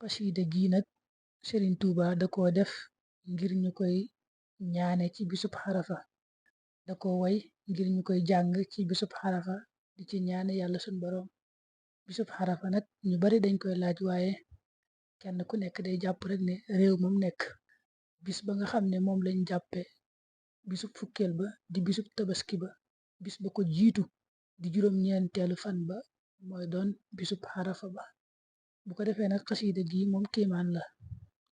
xasida gi nag Sëriñ Tuuba da ko def ngir ñu koy ñaane ci bisub xarafa, da ko way ngir ñu koy jàng ci bisub xarafa di ci ñaane yàlla sun boroom. Bisub xarafa nag ñu bari dañ koy laaj, waaye kenn ku nekk day jàpp rek ne réew moom nekk bis ba nga xam ne moom lañ jàppe bisub fukkeel ba di bisub tabaski ba, bis ba ko jiitu di juróom-ñeenteelu fan ba mooy doon bisub xarafa ba. Bu ko defee nag xasida gi moom kiimaan la,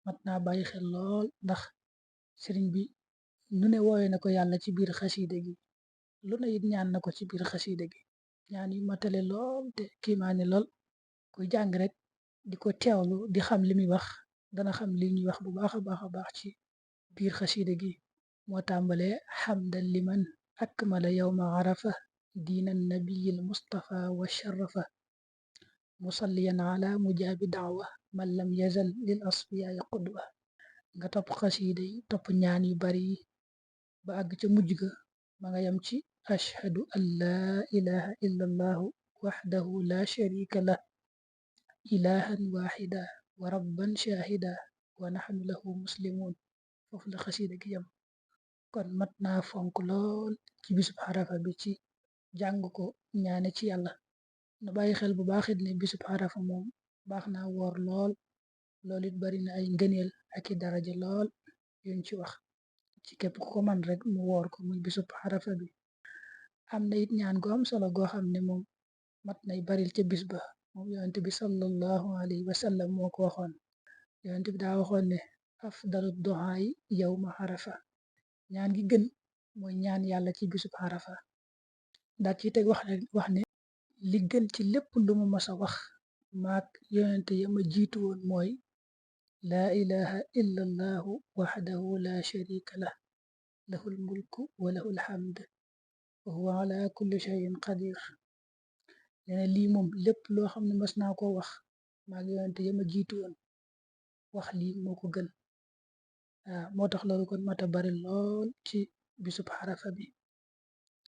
mat naa bàyyi xel lool, ndax sëriñ bi nu ne wooye na ko yàlla ci biir xasida gi, lu ne it ñaan na ko ci biir xasida gi, ñaan yu matale lool te kiimaane lool. kuy jàng rek di ko teewlu di xam li muy wax, dana xam li ñuy wax bu baax a baax a baax ci biir xasida gi. moo tàmbalee xamdan liman akmala yawma arafa diinan nabiyil mustafa wa sharafa musalliyan ala mujaabi daawa man lam yazal lil asfiyaay qudwa. nga topp xasida yi, topp ñaan yu bari yi ba àgg ca mujj ga, ma nga yam ci ashhadu an laa ilaha illa allahu waxdahu la sharika lah ilahan waxida wa rabban shahida wa naxnu lahu muslimun. foofu la xasida gi yam. kon mat naa fonk lool ci bisub xarafa bi, ci jàng ko ñaane ci yàlla. na bàyyi xel bu baaxit ne bisub xarafa moom baax naa woor lool, loolu it bari na ay ngëneel ak i daraja lool yuñ ci wax. ci képp ku ko man rek mu woor ko, muy bisub xarafa bi. am na it ñaan gu am solo goo xam ne moom mat nay baril ca bis ba, moom yonent bi sallallahu alayhi wa sallam moo ko waxoon. yonent bi daa waxoon ne afdalu duhaay yawma xarafa, ñaan gi gën mooy ñaan yàlla ci bisub xarafa. daat ci teg wax ne li gën ci lépp lu mu mas a wax maak yonent ya ma jiitu woon mooy laa ilaha illa allahu waxdahu la sharika lah lahul mulku wa lahul hamd wa huwa ala kulli shay'in qadir. nee lii moom lépp loo xam ne mas naa koo wax maak yonent ya ma jiitu woon, wax lii moo ko gën. moo tax loolu kon mata bari lool ci bisub xarafa bi.